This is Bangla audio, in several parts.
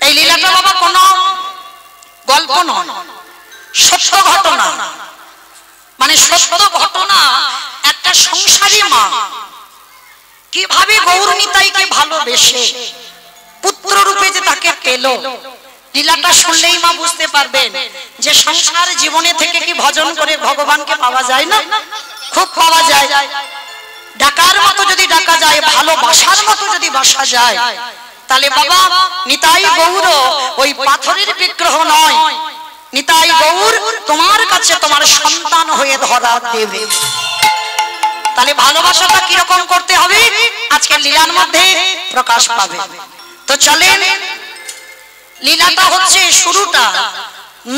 এই লীলাটা বাবা কোনো গল্প নয়, সত্য ঘটনা। মানে সত্য ঘটনা। একটা সংসারী মা কিভাবে গৌর নিতাইকে ভালোবেসে পুত্র রূপে যে তাকে পেল, লীলাটা শুনলেই মা বুঝতে পারবেন যে সংসার জীবনে থেকে কি ভজন করে ভগবানকে পাওয়া যায় না? খুব পাওয়া যায়। ডাকার মতো যদি ডাকা যায়, ভালোবাসার মতো যদি বাসা যায়, তাহলে বাবা নিতাই গৌর ওই পাথরের বিগ্রহ নয়, নিতাই গৌর তোমার কাছে তোমার সন্তান হয়ে ধরা দেবে। তাহলে ভালোবাসাটা কিরকম করতে হবে আজকে লীলার মধ্যে প্রকাশ পাবে। তো চলেন, লীলাটা হচ্ছে শুরুটা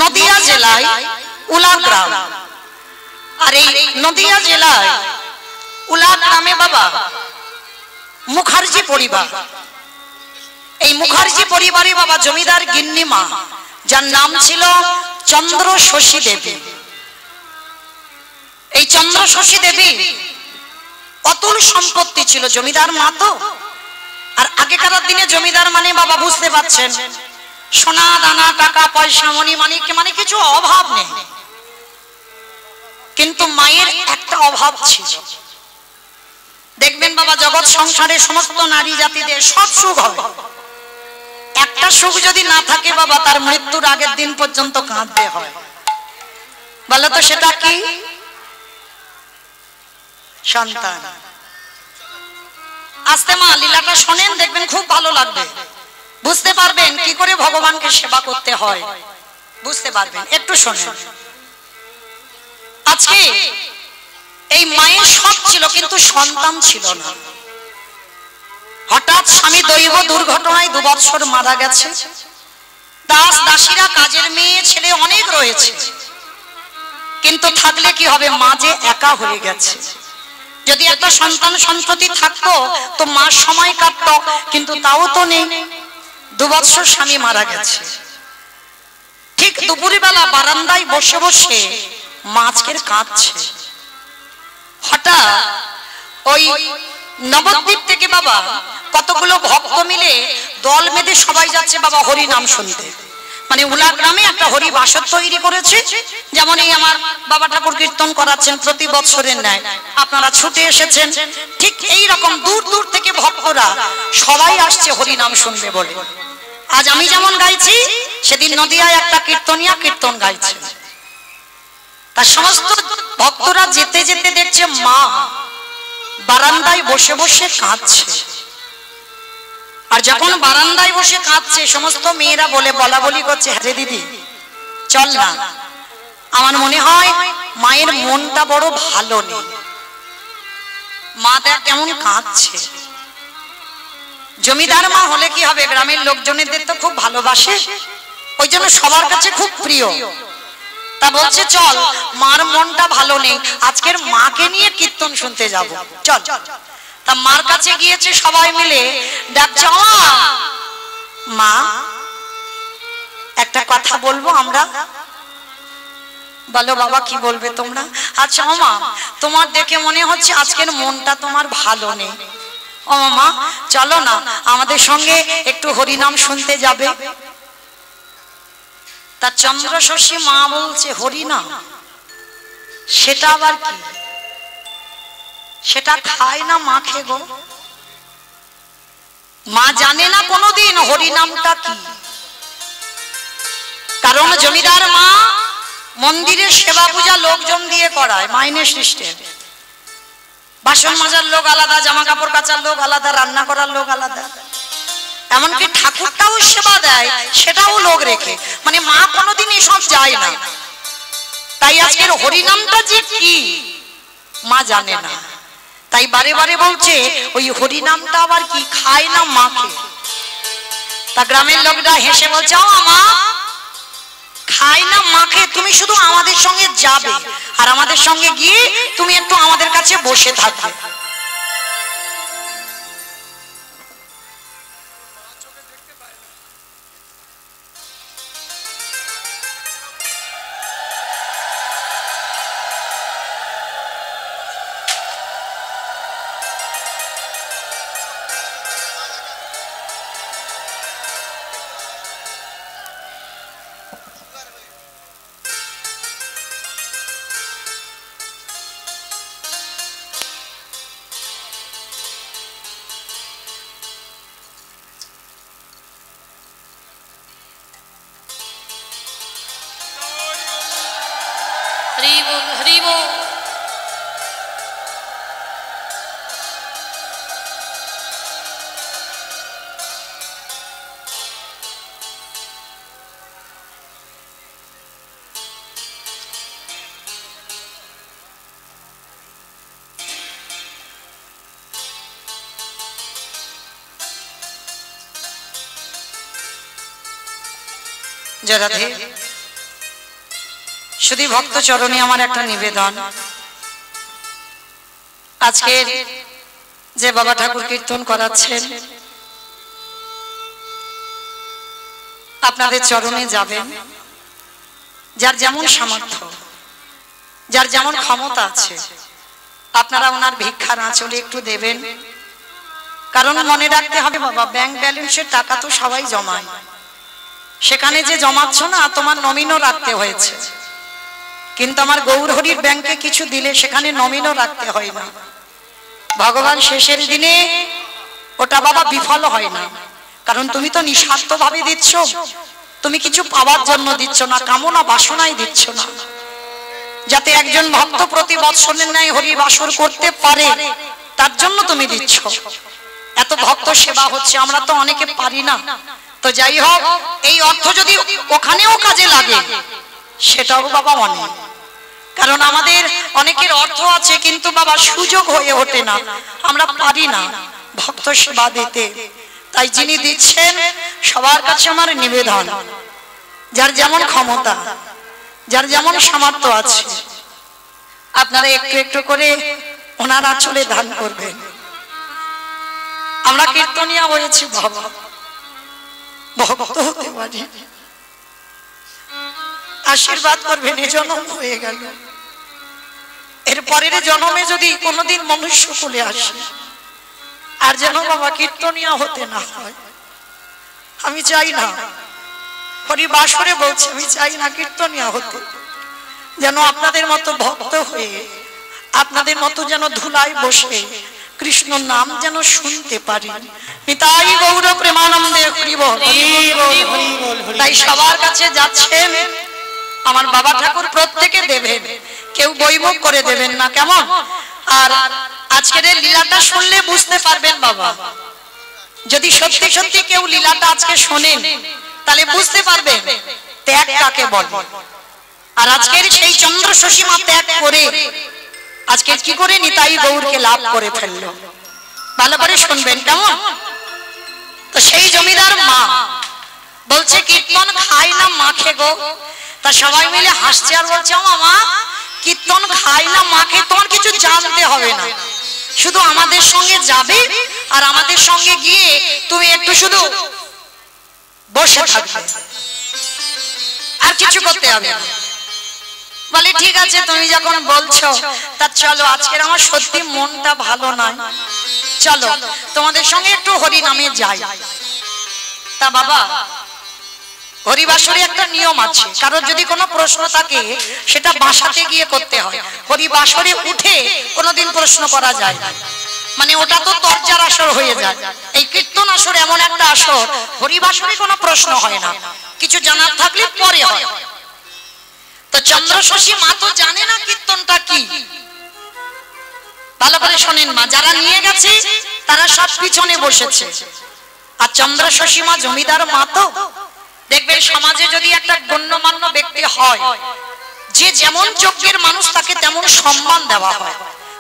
নদিয়া জেলায় উলা গ্রাম। আর এই নদিয়া জেলায় উলা গ্রামে বাবা মুখার্জি পরিবার। এই মুখার্জি পরিবারে বাবা জমিদার গিন্নিমা, যার নাম ছিল চন্দ্র শশী দেবী। এই চন্দ্র শশী দেবী অতুল সম্পত্তি ছিল, জমিদার মা তো। আর আগেকার দিনে জমিদার মানে বাবা বুঝতে পারছেন, সোনা দানা টাকা পয়সা মণি মানিক মানে কিছু অভাব নেই। কিন্তু মায়ের একটা অভাব ছিল। দেখবেন বাবা জগৎ সংসারে সমস্ত নারী জাতিদের সব সুখ হবে, একটা সুখ যদি না থাকে বাবা তার মৃত্যুর আগের দিন পর্যন্ত কাঁদতে হয়। বলো তো সেটা কি? সন্তান। আস্তে মা লীলাটা শোনেন, দেখবেন খুব ভালো লাগবে, বুঝতে পারবেন কি করে ভগবানকে সেবা করতে হয়, বুঝতে পারবেন। একটু শোনেন। আজকে এই মায়ের সব ছিল কিন্তু সন্তান ছিল না। হঠাৎ স্বামী দৈব দুর্ঘটনায় 2 বছর মারা গেছে। দাস দাসীরা কাজের মেয়ে ছেলে অনেক রয়েছে, কিন্তু থাকলে কি হবে, মা যে একা হয়ে গেছে। যদি একটা সন্তান সন্ততি থাকতো তো মা সময় কাটতো, কিন্তু তাও তো নেই। 2 বছর স্বামী মারা গেছে। ঠিক দুপুরের বেলা বারান্দায় বসে বসে মা আজকের কাঁদছে। হঠাৎ ওই নবদ্বীপ থেকে বাবা কতগুলো ভক্ত মিলে দল বেঁধে সবাই যাচ্ছে বাবা হরি নাম শুনতে। মানে উলা গ্রামে একটা হরি বাসর তৈরি করেছে, যেমন এই আমার বাবা ঠাকুর কীর্তন করাচ্ছেন প্রতি বছরের ন্যায়, আপনারা ছুটে এসেছেন। ঠিক এই রকম দূর দূর থেকে ভক্তরা সবাই আসছে হরি নাম শুনবে বলে। আজ আমি যেমন গাইছি, সেদিন নদিয়ায় একটা কীর্তনিয়া কীর্তন গাইছে। তার সমস্ত ভক্তরা যেতে যেতে দেখছে মা বারান্দায় বসে বসে কাঁদছে। আর যখন বারান্দায় বসে কাঁদছে, সমস্ত মেয়েরা বলা বলি করছে, হ্যাঁ দিদি চল না, আমার মনে হয় মায়ের মনটা বড় ভালো নেই, মা দেখ কেমন কাঁদছে। জমিদার মা হলে কি হবে, গ্রামের লোকজনেদের তো খুব ভালোবাসে, ওই জন্য সবার কাছে খুব প্রিয়। তা বলছে চল, মার মনটা ভালো নেই, আজকের মাকে নিয়ে কীর্তন শুনতে যাব, চল। তা মার কাছে গিয়েছে সবাই মিলে, ডাকছে মা একটা কথা বলবো আমরা। বলো বাবা কি বলবে তোমরা? আচ্ছা মা, তোমার দেখে মনে হচ্ছে আজকের মনটা তোমার ভালো নেই। ও মা চলো না আমাদের সঙ্গে একটু হরিনাম শুনতে যাবে। তা চন্দ্র শশী মা বলছে হরিনাম সেটা আবার কি? সেটা খায় না মাখে গো। মা জানে না কোনোদিন হরিনামটা কি। কারণ জমিদার মা মন্দিরে সেবা পূজা লোকজন দিয়ে করায়, মাইনে সিস্টেম। বাসন মাজার লোক আলাদা, জামা কাপড় কাচার লোক আলাদা, রান্না করার লোক আলাদা, এমনকি ঠাকুরটাও সেবা দেয় সেটাও লোক রেখে। মানে মা কোনোদিন এসব যায় না। তাই আজকের হরিনামটা যে কি মা জানে না। তাই বারে বারে বলছে ওই হরিনামটা আবার কি, খায় না মাকে। তা গ্রামের লোকরা হেসে বলছে ও মা খায় না মাকে, তুমি শুধু আমাদের সঙ্গে যাবে আর আমাদের সঙ্গে গিয়ে তুমি একটু আমাদের কাছে বসে থাকবে। হরি বল হরি বল। জয় রাধে। শুধু ভক্ত চরণে আমার একটা নিবেদন, আজকে যে বাবা ঠাকুর কীর্তন করাচ্ছেন আপনাদের চরণে যাবেন, যার যেমন সামর্থ্য, যার যেমন ক্ষমতা আছে আপনারা ওনার ভিক্ষার আঁচলে একটু দেবেন। কারণ মনে রাখতে হবে বাবা, ব্যাংক ব্যালেন্সের টাকা তো সবাই জমায়, সেখানে যে জমাচ্ছ না তোমার নমিনও রাখতে হয়েছে, কিন্তু আমার গৌরহরির ব্যাংকে কিছু দিলে সেখানে নমিনও রাখতে হয় না। ভগবান শেষের দিনে ওটা বাবা বিফল হয় না, কারণ তুমি তো নিঃস্বার্থ ভাবে দিচ্ছ, তুমি কিছু পাওয়ার জন্য দিচ্ছ না, কামনা বাসনায় দিচ্ছ না, যাতে একজন ভক্ত প্রতি বৎসরের ন্যায় হরি বাসর করতে পারে তার জন্য তুমি দিচ্ছ। এত ভক্ত সেবা হচ্ছে, আমরা তো অনেকে পারি না। তো যাই হোক, এই অর্থ যদি ওখানেও কাজে লাগে সেটাও বাবা অনেক, কারণ আমাদের অনেকের অর্থ আছে কিন্তু বাবা সুযোগ হয়ে ওঠে না, আমরা পারি না ভক্ত সেবা দিতে। তাই যিনি দিচ্ছেন সবার কাছে আমার নিবেদন, যার যেমন ক্ষমতা, যার যেমন সামর্থ্য আছে আপনারা একটু একটু করে ওনার আঁচলে দান করবেন। আমরা কীর্তনিয়া হয়েছি বাবা, ভক্ত হতে পারি, আশীর্বাদ করবেন। এ জন্ম হয়ে গেল, এর পরের জন্মে যদি কোনোদিন মনুষ্য কুলে আসে আর যেন বাবা কীর্তনিয়া হতে না হয়। আমি চাই না, হরি বাসরে বলছে আমি চাই না কীর্তনিয়া হতে, যেন আপনাদের মতো ভক্ত হয়ে আপনাদের মতো যেন ধুলায় বসে কৃষ্ণ নাম যেন শুনতে পারি। নিতাই গৌর প্রেমানন্দে হরি বল হরি বল। তাই সবার কাছে যাচ্ছেন আমার বাবা ঠাকুর প্রত্যেকে দেবেন, কেউ বইমুখ করে দেবেন না, কেমন? আর আজকের এই লীলাটা শুনলে বুঝতে পারবেন বাবা, যদি সত্যি সত্যি কেউ লীলাটা আজকে শোনেন তাহলে বুঝতে পারবেন ত্যাগ কাকে বলে। আর আজকের সেই চন্দ্র শশীমা ত্যাগ করে আজকে কি করে নিতাই গৌরকে লাভ করে ফেললো, ভালো করে শুনবেন কেমন? তো সেই জমিদার মা বলছে কীর্তন খাই না মাখে গো। তা সবাই মিলে হাসছে আর বলছে মা কীর্তন খাই না মাখে, তোমার কিছু জানতে হবে না, শুধু আমাদের সঙ্গে যাবে আর আমাদের সঙ্গে গিয়ে তুমি একটু শুধু বসে থাকবে, আর কিছু করতে হবে না। বলে ঠিক আছে তুমি যখন বলছো তা চলো, আজকের আমার সত্যি মনটা ভালো নয়, চলো তোমাদের সঙ্গে একটু হরি নামে যাই। তা বাবা হরিবাসরে একটা নিয়ম আছে, কারোর যদি কোনো প্রশ্ন থাকে সেটা বাসাতে গিয়ে করতে হয়, হরিবাসরে উঠে কোনোদিন প্রশ্ন করা যায় না, মানে ওটা তো তরজার আসর হয়ে যায়। এই কীর্তন আসর এমন একটা আসর, হরিবাসরে কোনো প্রশ্ন হয় না, কিছু জানার থাকলে পরে হয়। তো চন্দ্র শশী মা তো জানে না কীর্তনটা কি, ভালো করে শোনেন মা, যারা নিয়ে গেছে তারা সব পিছনে বসেছে, আর চন্দ্র শশী মা জমিদার মা তো দেখবেন সমাজে যদি একটা গণ্যমান্য ব্যক্তি হয়, যে যেমন যোগ্যের মানুষ তাকে তেমন সম্মান দেওয়া হয়।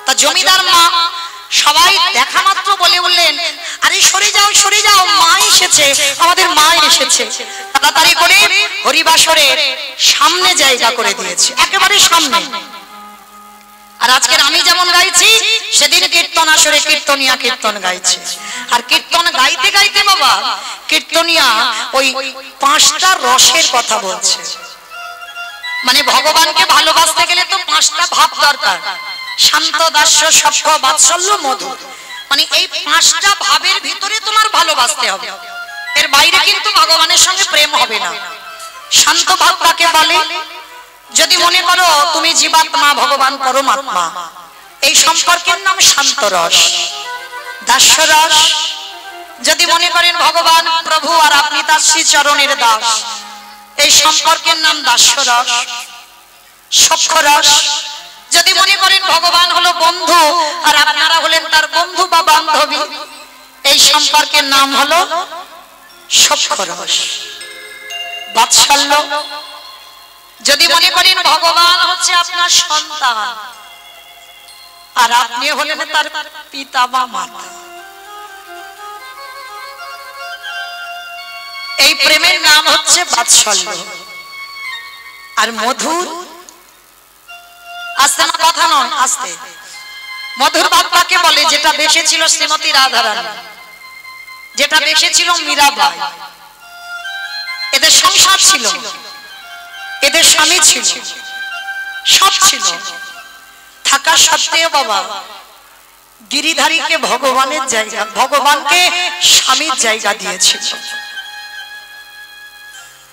তা জমিদার মা সবাই দেখা মাত্র বলে উঠলেন আরে সরে যাও সরে যাও, মা এসেছে, আমাদের মা এসেছে। তাড়াতাড়ি করে হরিবাসরের সামনে জায়গা করে দিয়েছে, একেবারে সামনে। আর আজকের আমি যেমন গাইছি সেদিন কীর্তন আসরে কীর্তনিয়া কীর্তন গাইছে, আর কীর্তন গাইতে গাইতে বাবা কীর্তনিয়া ওই 5টা রসের কথা বলছে। মানে ভগবানকে ভালোবাসতে গেলে তো 5টা ভাব দরকার, শান্ত দাস্য সখ্য বাৎসল্য মধু, মানে এই 5টা ভাবের ভিতরে তোমার ভালোবাসতে হবে, এর বাইরে কিন্তু ভগবানের সঙ্গে প্রেম হবে না। শান্ত ভাব কাকে বলে? যদি মনে করো তুমি জীবাত্মা ভগবান পরমাত্মা, এই সম্পর্কের নাম শান্ত রস। দাস্য রস যদি মনে করেন ভগবান প্রভু আর আপনি তার শ্রী চরণের দাস, এই সম্পর্কের নাম দাস্য রস। সক্ষরস। যদি মনে করেন ভগবান হলো বন্ধু আর আপনারা হলেন তার বন্ধু বা বান্ধবী, এই সম্পর্কের নাম হলো সক্ষরস, বাৎসল্য। যদি মনে করেন ভগবান হচ্ছে আপনার সন্তান আর আপনি হলেন তার পিতা বা মাতা, এই প্রেমের নাম হচ্ছে বাৎসল্য। আর মধুর, আস্তে না কথা নয়, আস্তে। মধুর বাপ্পাকে বলে যেটা বেসেছিল শ্রীমতী রাধারানী, যেটা বেসেছিল মীরাবাই। এদের সংসার ছিল, এদের স্বামী ছিল, সব ছিল, থাকা সত্ত্বেও বাবা গিরিধারীকে ভগবানের জায়গা, ভগবানকে স্বামীর জায়গা দিয়েছিল।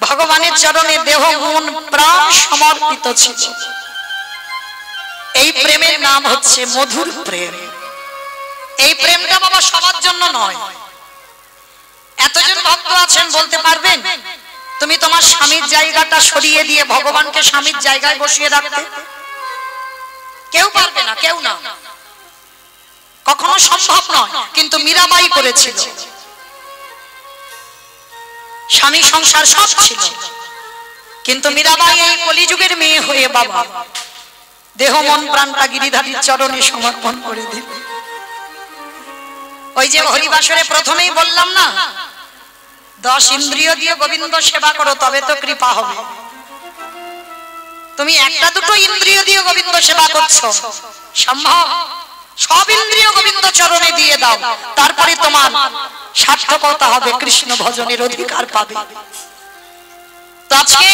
ভগবানের চরণে দেহ মন প্রাণ সমর্পিত ছিল। এই প্রেমের নাম হচ্ছে মধুর প্রেম। এই প্রেমটা বাবা সবার জন্য নয়। এতজন ভক্ত আছেন, বলতে পারবেন তুমি তোমার স্বামীর জায়গাটা সরিয়ে দিয়ে ভগবানকে স্বামীর জায়গায় বসিয়ে রাখতে? কেউ পারবে না, কেউ না, কখনো সম্ভব নয়। কিন্তু মীরাবাই করেছিল। স্বামী সংসার সব ছিল, কিন্তু মীরাবাই এই কলিযুগের মেয়ে হয়ে বাবা দেহ মন প্রাণটা গিরিধারীর চরণে সমর্পণ করে দিল। ওই যে হরিবাসরে প্রথমেই বললাম না, 10 ইন্দ্রিয় দিয়ে গোবিন্দ সেবা করো তবে তো কৃপা হবে। তুমি একটা দুটো ইন্দ্রিয় দিয়ে গোবিন্দ সেবা করছো, সম্ভব? সব ইন্দ্রিয় গোবিন্দ চরণে দিয়ে দাও, তারপরে তোমার সার্থকতা হবে, কৃষ্ণ ভজনের অধিকার পাবে। তো আজকে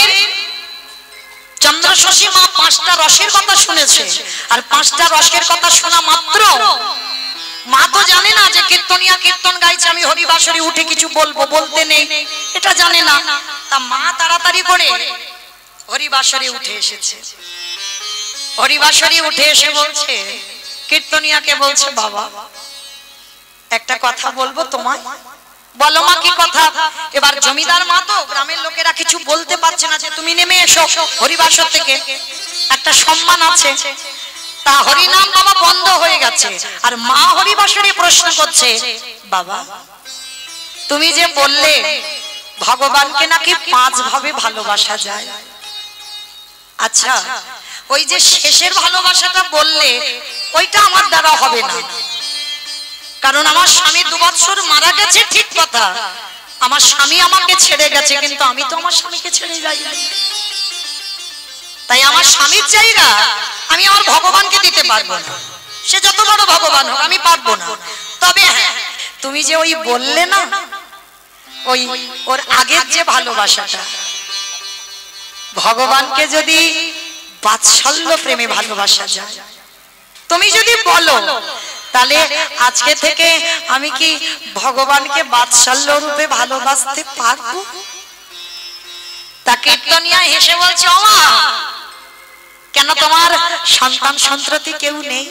চন্দ্রশশী মা 5টা রসের কথা শুনেছে, আর 5টা রসের কথা শোনা মাত্র মা তো জানে না যে কীর্তনিয়া কীর্তন গাইছে, আমি হরিবাসরে উঠে কিছু বলবো, বলতে নেই, এটা জানে না। তা মা তাড়াতাড়ি করে হরিবাসরে উঠে এসেছে। হরিবাসরে উঠে এসে বলছে, কীর্তনিয়াকে বলছে, বাবা একটা কথা বলবো তোমায়। বলো মা, কি কথা? এবার জমিদার মা তো, গ্রামের লোকেরা কিছু বলতে পারছে না যে তুমি নেমে এসো হরিবাসর থেকে, একটা সম্মান আছে। তা হরিনাম বাবা বন্ধ হয়ে গেছে, আর মা হরিবাসরে প্রশ্ন করছে, বাবা তুমি যে বললে ভগবানকে নাকি 5 ভাবে ভালোবাসা যায়, আচ্ছা ওই যে শেষের ভালোবাসাটা বললে ওইটা আমার দ্বারা হবে না, কারণ আমার স্বামী 2 বছর মারা গেছে, ঠিক কথা, আমার স্বামী আমাকে ছেড়ে গেছে, কিন্তু আমি তো আমার স্বামীকে ছেড়ে যাই না। তাই আমার স্বামীর জায়গা আমি আমার ভগবানকে দিতে পারবো না, সে যত বড় ভগবান হোক, আমি পারবো না। তবে হ্যাঁ, তুমি যে ওই বললে না, ওই ওর আগের যে ভালোবাসাটা, ভগবানকে যদি বাৎসল্য প্রেমে ভালোবাসা যায়, তুমি যদি বলো, তাহলে আজকে থেকে আমি কি ভগবানকে বাৎসল্য রূপে ভালোবাসতে পারবো? তা কীর্তনিয়া হেসে বলছে, ও মা, কেন তোমার সন্তান সন্ততি কেউ নেই?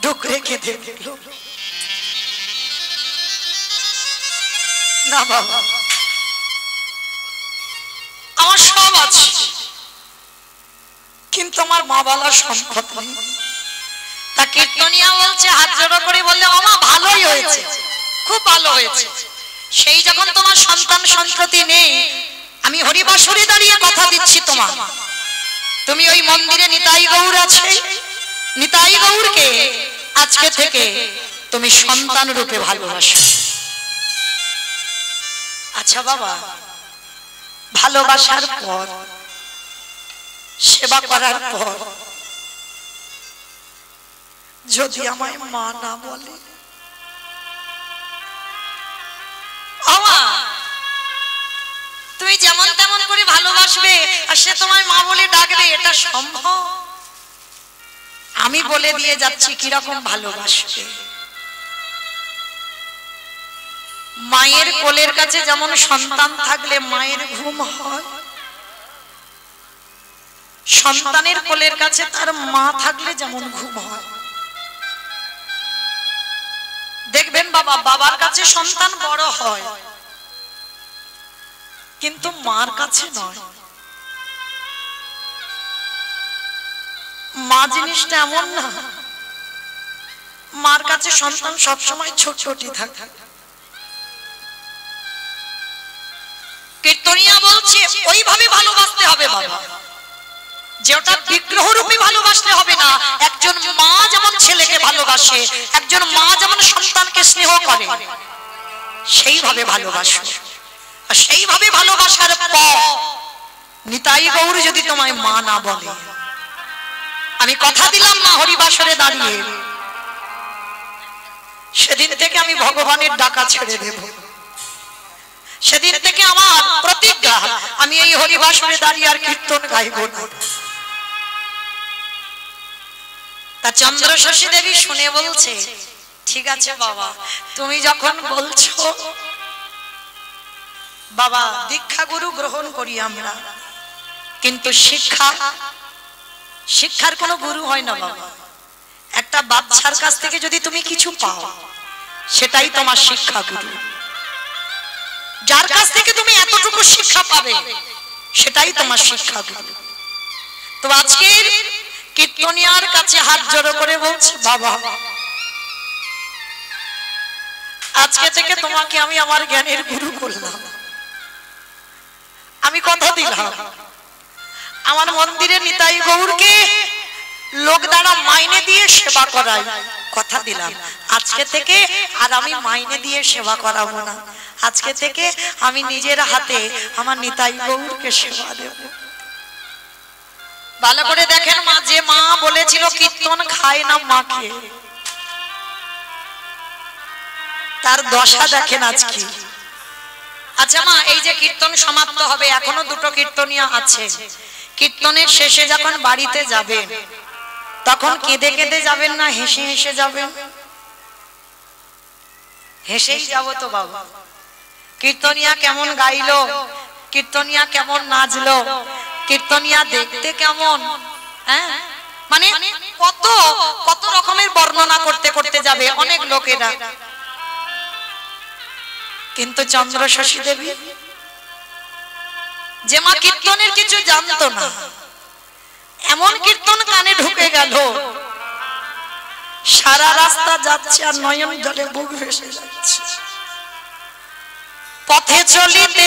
দুঃখ রেখে দেখল না, বাবা আমার সব আছে, কিন্তু আমার মা বলার সম্পদ নেই। তা কীর্তনিয়া বলছে, হাত জড়ো করে বললে, ও মা ভালোই হয়েছে, খুব ভালো হয়েছে। সেই যখন তোমার সন্তান সন্ততি নেই, আমি হরিবাসরে দাঁড়িয়ে কথা দিচ্ছি তোমার, তুমি ওই মন্দিরে নিতাই গৌর আছে, নিতাই গৌরকে আজকে থেকে তুমি সন্তান রূপে ভালোবাসো। আচ্ছা বাবা, ভালোবাসার পর, সেবা করার পর যদি আমায় মা না বলে, তুমি যেমন তেমন করে ভালোবাসবে আর সে তোমায় মা বলে ডাকবে, এটা সম্ভব? আমি বলে দিয়ে যাচ্ছি কিরকম ভালোবাসবে। মায়ের কোলের কাছে যেমন সন্তান থাকলে মায়ের ঘুম হয়, সন্তানের কোলের কাছে তার মা থাকলে যেমন ঘুম হয়। দেখবেন বাবা, বাবার কাছে সন্তান বড় হয়, কিন্তু মার কাছে নয়। মা জিনিসটা এমন না, মার কাছে সন্তান সবসময় ছোট ছোটই থাকে। কীর্তনিয়া বলছে ওইভাবে ভালোবাসতে হবে বাবা, যে ওটা বিগ্রহরূপী ভালোবাসলে হবে না। একজন মা যেমন ছেলেকে ভালোবাসে, একজন মা যেমন সন্তানকে স্নেহ করে, সেইভাবে ভালোবাসো। আর সেইভাবে ভালোবাসার পর নিতাই গৌর যদি তোমায় মা না বলে, আমি কথা দিলাম না হরিবাসরে দাঁড়িয়ে, সেদিন থেকে আমি ভগবানের ডাকা ছেড়ে দেব। সেদিন থেকে আমার প্রতিজ্ঞা, আমি এই হরিবাসরে দাঁড়িয়ে আর কীর্তন গাইব না। তা চন্দ্রশশী দেবী শুনে বলছে, ঠিক আছে বাবা, তুমি যখন বলছো বাবা দীক্ষা গুরু গ্রহণ করি আমরা, কিন্তু শিক্ষার কোনো গুরু হয় না বাবা। একটা বাচ্চার কাছ থেকে যদি তুমি কিছু পাও, সেটাই তোমার শিক্ষা গুরু। যার কাছ থেকে তুমি এতটুকু শিক্ষা পাবে, সেটাই তোমার শিক্ষা গুরু। তো আজকের কীর্তনিয়ার কাছে হাত জড়ো করে বলছে, বাবা আজকে থেকে তোমাকে আমি আমার জ্ঞানের গুরু করলাম। আমি কথা দিলাম, আমার মন্দিরে নিতাই গৌরকে লোক দ্বারা মাইনে দিয়ে সেবা করাই, কথা দিলাম আজকে থেকে আর আমি মাইনে দিয়ে সেবা করাবো না। আজকে থেকে আমি নিজের হাতে আমার নিতাই গৌরকে সেবা দেব। ভালো করে দেখেন মা, যে মা বলেছিল কীর্তন খায় না মাকে, তার দশা দেখেন আজকে। আচ্ছা মা, এই যে কীর্তন সমাপ্ত হবে, এখনো দুটো কীর্তনিয়া আছে, কীর্তনের শেষে যখন বাড়িতে যাবেন তখন কেঁদে কেঁদে যাবেন না হেসে হেসে যাবেন? হেসেই যাব তো বাবা। কীর্তনিয়া কেমন গাইলো, কীর্তনিয়া কেমন নাচলো, কীর্তনিয়া দেখতে কেমন, হ্যাঁ মানে কত কত রকমের বর্ণনা করতে করতে যাবে অনেক লোকেরা। কিন্তু চন্দ্রশশী দেবী, যে মা কীর্তনের কিছু জানতো না, এমন কীর্তন কানে ঢুকে গেল, সারা রাস্তা যাচ্ছে আর নয়ন জলে বুক ভেসে যাচ্ছে। পথে চলিতে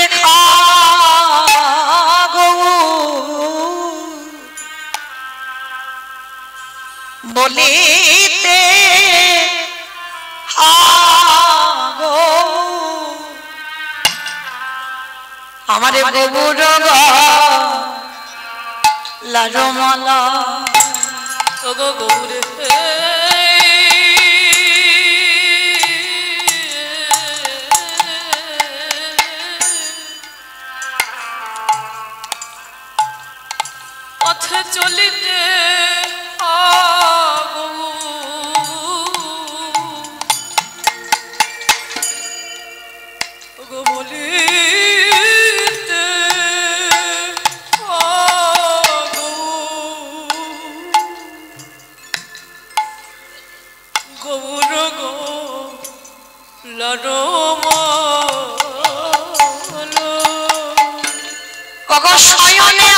বলিতে আমারে গৌর লারমালা ও গো গৌরে পথে চলিতে শয়নে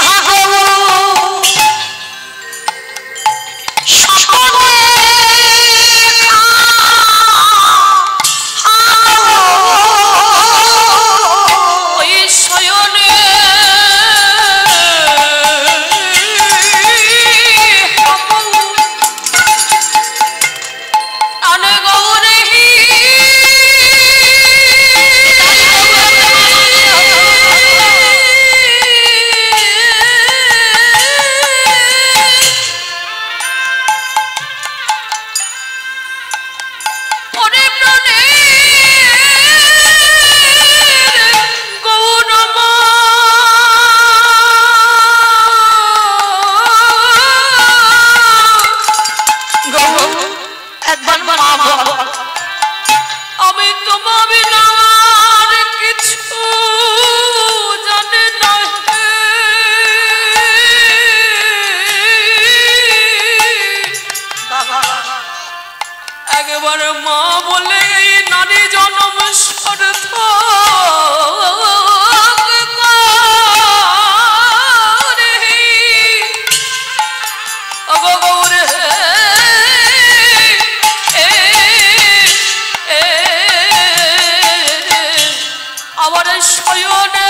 শয়নে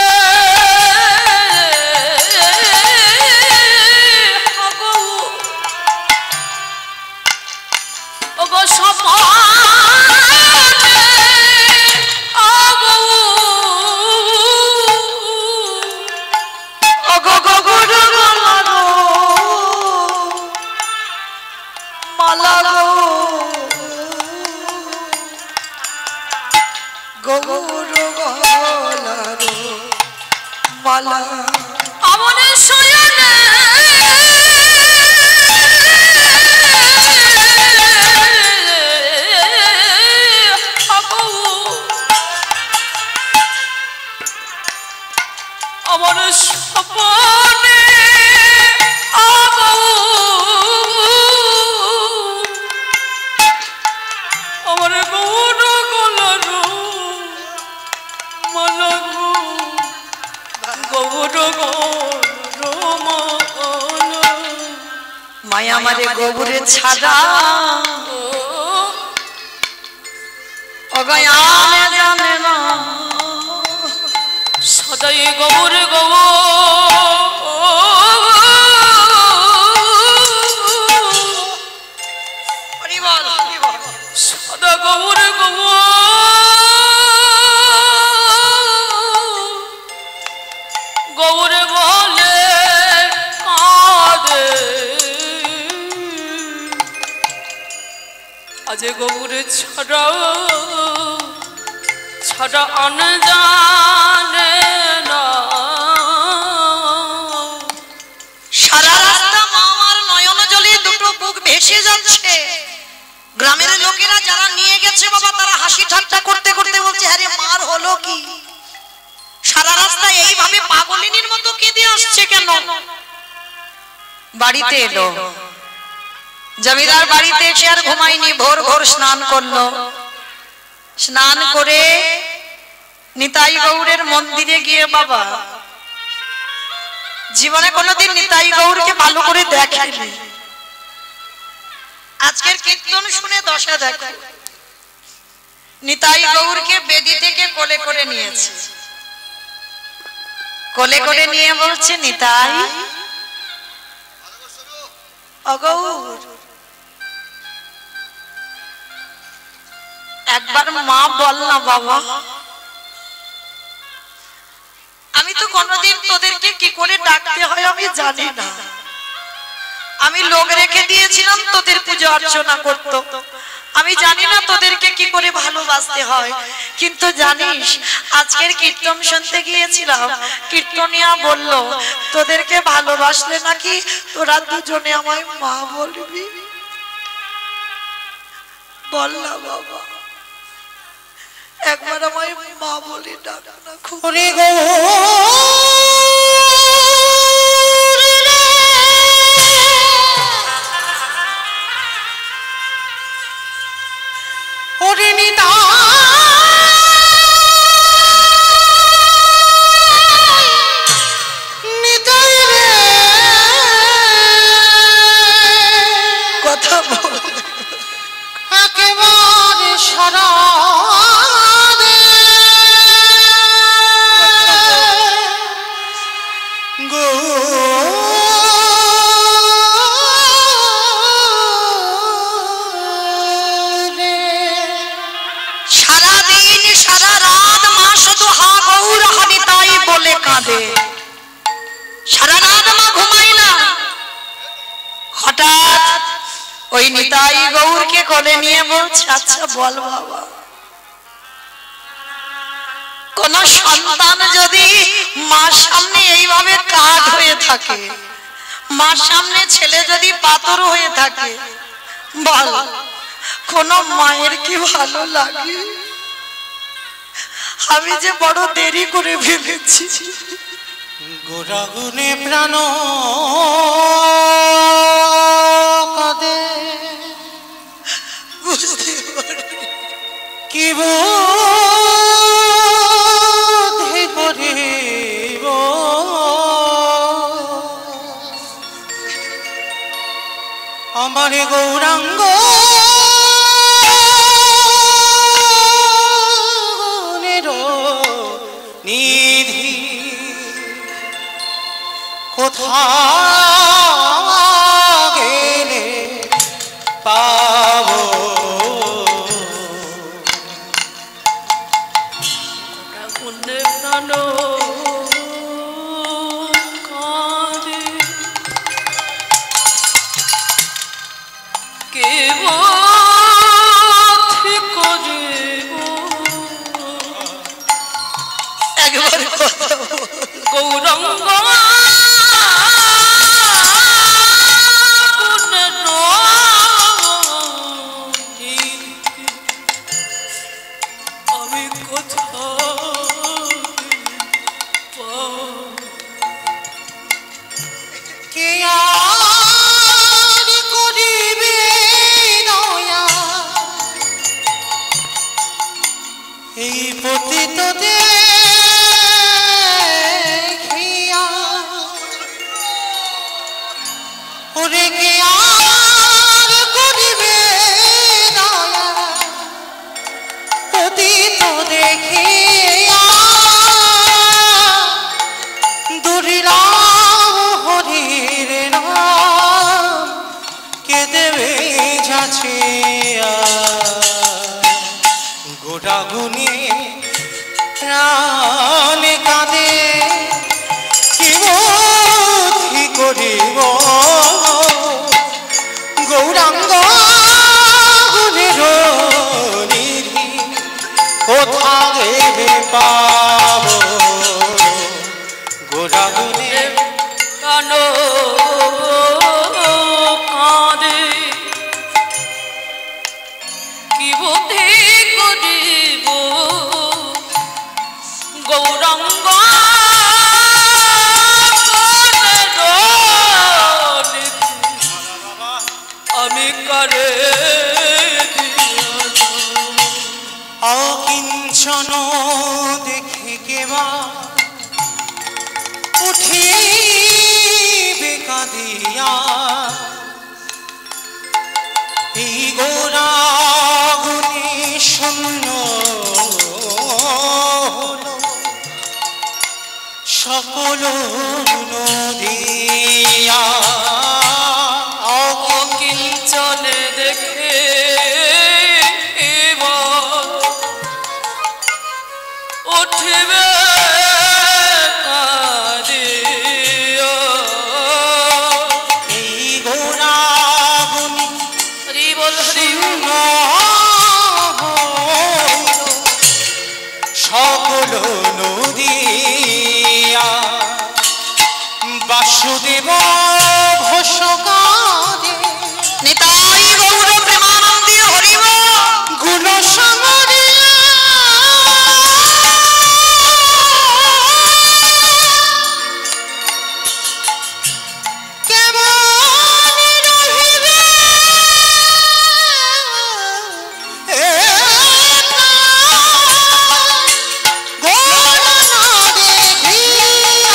ওগো সপনে ওগো গগর মালা গৌর গলার মালা আমনে শয়নে আমার স্বপ্নে আমার গৌর গলার মালা গৌর মায়া আমারে গোবরে ছাড়া অগয়ানে জানে না সদাই গোবর গো সদা গোবর গো গৌরে বলে কাঁদে আজ গৌরে ছাড়া ছাড়া আনজানে না সারা রাস্তা মা আমার নয়ন জলে দুটো বুক ভেসে যাচ্ছে। গ্রামের লোকেরা যারা নিয়ে গেছে বাবা তারা হাসি ঠাট্টা করতে করতে বলছে আরে মার হলো কি, সারা রাস্তা এইভাবে পাগলিনীর মতো কেঁদে আসছে কেন। বাড়িতে এলো, জমিদার বাড়িতে এসে আর ঘুমায়নি, ভোর ভোর স্নান করলো। স্নান করে নিতাই গৌরের মন্দিরে গিয়ে বাবা জীবনে কোনোদিন নিতাই গৌরকে ভালো করে দেখেনি। আজকের কীর্তন শুনে দশা দেখো, নিতাই গৌরকে বেদি থেকে কোলে করে নিয়েছে, কোলে করে নিয়ে বলছে নিতাই অগৌর একবার মা বল না বাবা। আমি তো কোনোদিন তোদেরকে কি করে ডাকতে হয় আমি জানি না, আমি লোক রেখে দিয়েছিলাম তোদের পূজা অর্চনা করতো, আমি জানি না তোদেরকে কি করে ভালোবাসতে হয়। কিন্তু জানিস আজকের কীর্তন শুনতে গিয়েছিলাম, কীর্তনিয়া বলল তোদেরকে ভালোবাসলে নাকি তোরা দুজনে আমায় মা বলবি। বল না বাবা, একবার আমায় মা বলে ডাক না। খুরে গো ওরে নিতা নিতাই রে কথা বল একেবারে সারা সারা রাত মা ঘুমাই না। হঠাৎ ওই নিতাই গৌরকে কোলে নিয়ে বলছে আচ্ছা বল বাবা, কোন সন্তান যদি মার সামনে এইভাবে কাঠ হয়ে থাকে, মার সামনে ছেলে যদি পাথর হয়ে থাকে, বল কোন মায়ের কি ভালো লাগে? আমি যে বড় দেরি করে ফেলেছি। গোরাগুনে প্রাণ কাঁদে বুঝতে পারি কি বোধে করিব আমার গৌরাঙ্গ নী কোথাও গেলে পাবো গুণে প্রাণ কাঁদে কেবল করিব একবার গৌরঙ্গ আমি কে আর করিবে দয়া এই পতিত দেখিয়া ওরে কে আর করিবে দয়া পতিত দেখিয়া দুরিলাম হরির নাম কে দেবে যাচিয়া গোটা গুনে প্রাণে কাঁদে কি বুদ্ধি করিব গৌরাঙ্গ গুণের নিধি কোথা গেলে পাবো গোটা গুনে প্রাণ কাঁদে কি বুদ্ধি করিব গৌরাঙ্গ আমি করে অকিঞ্চন দেখি কেবা উঠিবে কাঁদিয়া এই গোরা গুণে শূন্য হলো সকল নদিয়া অকিঞ্চনে দেখে উঠবে কাঁদিয়া এই গোরা গুণে হরি বল হরি বল। সকল নদিয়া বাসুদেব ঘোষকাদে নিতাই গৌর প্রেমানন্দে হরিব গুণ সমরিয়া কেমন রহিবে ঘোর না দেখিয়া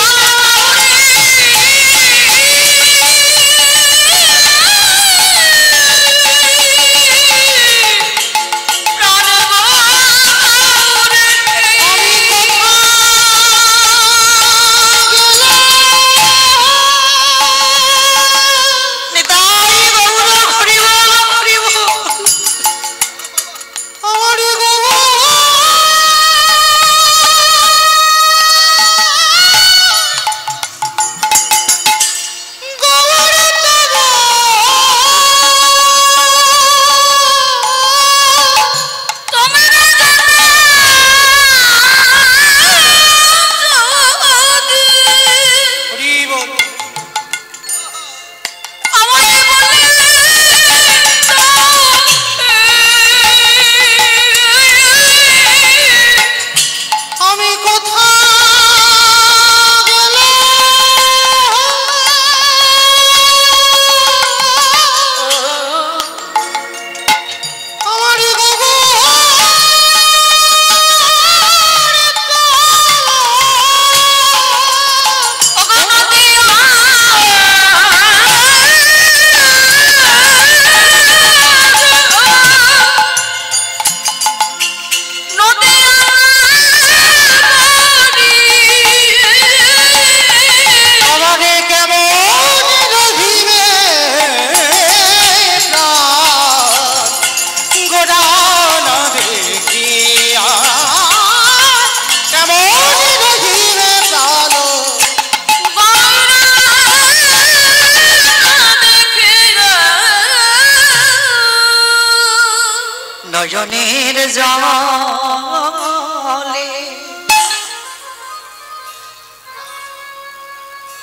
নয়নের জলে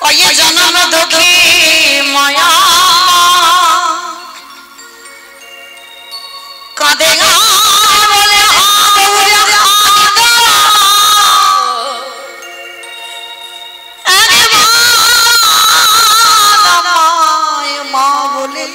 ওই জনম দুঃখী মায়া কাঁদে বলে মা বলে